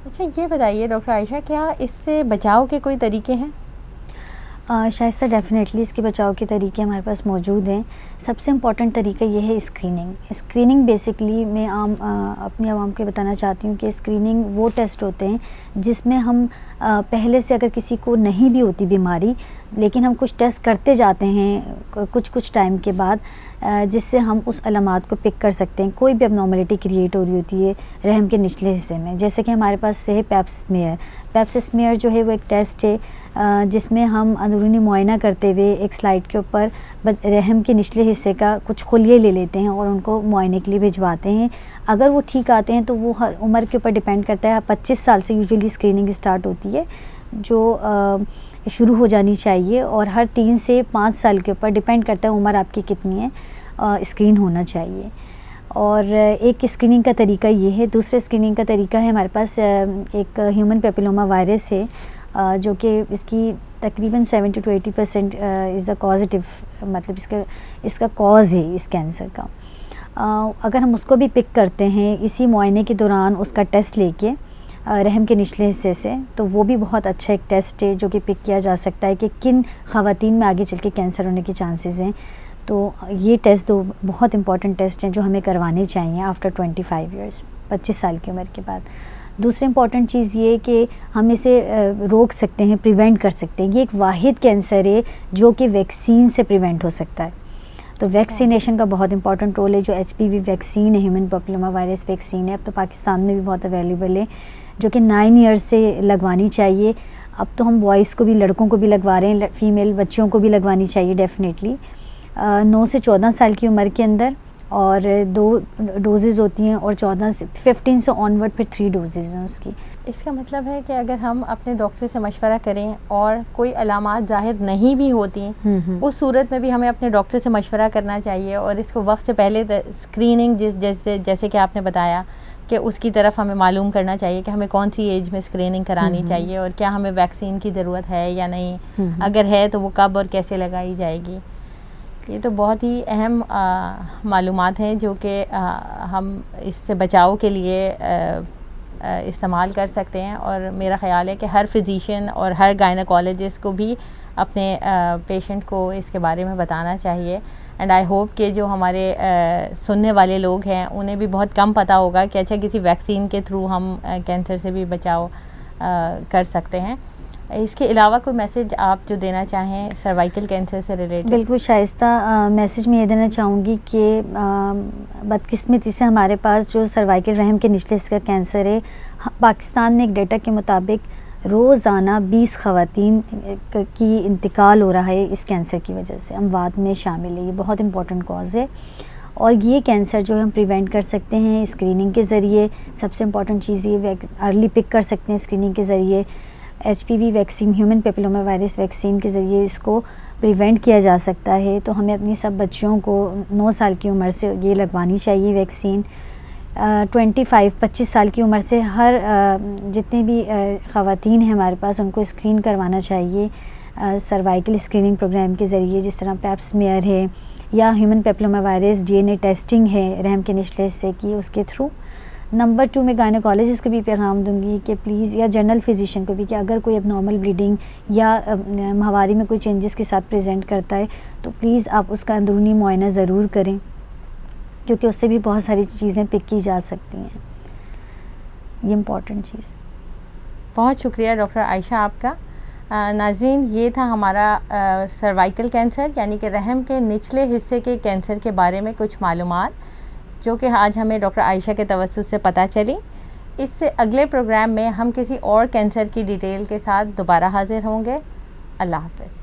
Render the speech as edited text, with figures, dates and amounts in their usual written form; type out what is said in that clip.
अच्छा, ये बताइए डॉक्टर आयशा, क्या इससे बचाव के कोई तरीके हैं? शाइस्ता डेफ़िनेटली इसके बचाव के तरीके हमारे पास मौजूद हैं। सबसे इम्पॉर्टेंट तरीका ये है स्क्रीनिंग। स्क्रीनिंग बेसिकली मैं अपनी आवाम को बताना चाहती हूँ कि स्क्रीनिंग वो टेस्ट होते हैं जिसमें हम पहले से अगर किसी को नहीं भी होती बीमारी, लेकिन हम कुछ टेस्ट करते जाते हैं कुछ टाइम के बाद, जिससे हम उस अलामात को पिक कर सकते हैं। कोई भी अबनॉर्मलिटी क्रिएट हो रही होती है रहम के निचले हिस्से में, जैसे कि हमारे पास है पैप स्मीयर। पैप स्मीयर जो है वो एक टेस्ट है जिसमें हम अंदरूनी मुआयना करते हुए एक स्लाइड के ऊपर रहम के निचले हिस्से का कुछ खुलिये ले लेते हैं और उनको मुआयने के लिए भिजवाते हैं। अगर वो ठीक आते हैं तो वो हर उम्र के ऊपर डिपेंड करता है। 25 साल से यूजुअली स्क्रीनिंग स्टार्ट होती है, जो शुरू हो जानी चाहिए, और हर 3 से 5 साल के ऊपर डिपेंड करता है उम्र आपकी कितनी है, स्क्रीन होना चाहिए। और एक स्क्रीनिंग का तरीका ये है। दूसरे स्क्रीनिंग का तरीका है हमारे पास एक ह्यूमन पेपिलोमा वायरस है, जो कि इसकी तकरीबन 70 to 80% इज़ अ कॉजिटिव, मतलब इसका कॉज है इस कैंसर का। अगर हम उसको भी पिक करते हैं इसी मुआयने के दौरान उसका टेस्ट लेके रहम के निचले हिस्से से, तो वो भी बहुत अच्छा एक टेस्ट है जो कि पिक किया जा सकता है कि किन ख़वातीन में आगे चल के कैंसर होने के चांसेस हैं। तो ये टेस्ट दो बहुत इंपॉर्टेंट टेस्ट हैं जो हमें करवाने चाहिए आफ्टर 25 ईयर्स, 25 साल की उम्र के बाद। दूसरी इंपॉर्टेंट चीज़ ये कि हम इसे रोक सकते हैं, प्रिवेंट कर सकते हैं। ये एक वाहिद कैंसर है जो कि वैक्सीन से प्रिवेंट हो सकता है। तो वैक्सीनेशन का बहुत इंपॉर्टेंट रोल है। जो HPV वैक्सीन है, ह्यूमन पेपिलोमा वायरस वैक्सीन है, अब तो पाकिस्तान में भी बहुत अवेलेबल है, जो कि 9 ईयर्स से लगवानी चाहिए। अब तो हम बॉयज़ को भी, लड़कों को भी लगवा रहे हैं, फीमेल बच्चियों को भी लगवानी चाहिए डेफ़िनेटली 9 से 14 साल की उम्र के अंदर। और 2 डोजेज़ होती हैं, और 14 से 15 से ऑनवर्ड फिर 3 डोजेज़ हैं उसकी। इसका मतलब है कि अगर हम अपने डॉक्टर से मशवरा करें और कोई अलामात ज़ाहिर नहीं भी होती, उस सूरत में भी हमें अपने डॉक्टर से मशवरा करना चाहिए, और इसको वक्त से पहले स्क्रीनिंग जैसे कि आपने बताया कि उसकी तरफ हमें मालूम करना चाहिए कि हमें कौन सी एज में स्क्रीनिंग करानी चाहिए और क्या हमें वैक्सीन की ज़रूरत है या नहीं, अगर है तो वो कब और कैसे लगाई जाएगी। ये तो बहुत ही अहम मालूमात हैं जो कि हम इससे बचाव के लिए इस्तेमाल कर सकते हैं। और मेरा ख़्याल है कि हर फिजिशियन और हर गायनेकोलॉजिस्ट को भी अपने पेशेंट को इसके बारे में बताना चाहिए। एंड आई होप कि जो हमारे सुनने वाले लोग हैं उन्हें भी बहुत कम पता होगा कि अच्छा किसी वैक्सीन के थ्रू हम कैंसर से भी बचाव कर सकते हैं। इसके अलावा कोई मैसेज आप जो देना चाहें सर्वाइकल कैंसर से रिलेटेड? बिल्कुल शाइस्ता, मैसेज मैं ये देना चाहूँगी कि बदकिस्मती से हमारे पास जो सर्वाइकल रहम के निचले हिस्से का कैंसर है, पाकिस्तान में एक डेटा के मुताबिक रोज़ाना 20 ख़वातीन की इंतकाल हो रहा है इस कैंसर की वजह से, अमवात में शामिल है। ये बहुत इंपॉर्टेंट कॉज है, और ये कैंसर जो हम प्रिवेंट कर सकते हैं स्क्रीनिंग के ज़रिए। सबसे इम्पॉर्टेंट चीज़ ये अर्ली पिक कर सकते हैं स्क्रीनिंग के ज़रिए। HPV vaccine, human papilloma virus vaccine के ज़रिए इसको प्रिवेंट किया जा सकता है। तो हमें अपनी सब बच्चियों को 9 साल की उम्र से ये लगवानी चाहिए वैक्सीन। 25 साल की उम्र से हर जितने भी ख़वातीन हैं हमारे पास, उनको स्क्रीन करवाना चाहिए सर्वाइकल स्क्रीनिंग प्रोग्राम के ज़रिए, जिस तरह पैप स्मीयर है या human papilloma virus DNA testing है रहम के निचले हिस्से की, उसके थ्रू। नंबर 2 मैं गायनेकोलॉजिस्ट को भी पैगाम दूंगी कि प्लीज़, या जनरल फिजिशियन को भी, कि अगर कोई अबनॉर्मल ब्लीडिंग या माहवारी में कोई चेंजेस के साथ प्रेजेंट करता है तो प्लीज़ आप उसका अंदरूनी मुआयना ज़रूर करें, क्योंकि उससे भी बहुत सारी चीज़ें पिक की जा सकती हैं। ये इम्पॉर्टेंट चीज़। बहुत शुक्रिया डॉक्टर आयशा आपका। नाजरीन, ये था हमारा सर्वाइकल कैंसर यानी कि रहम के निचले हिस्से के कैंसर के बारे में कुछ मालूमात, जो कि आज हमें डॉक्टर आयशा के तवज्जुह से पता चली। इससे अगले प्रोग्राम में हम किसी और कैंसर की डिटेल के साथ दोबारा हाजिर होंगे। अल्लाह हाफ़िज़।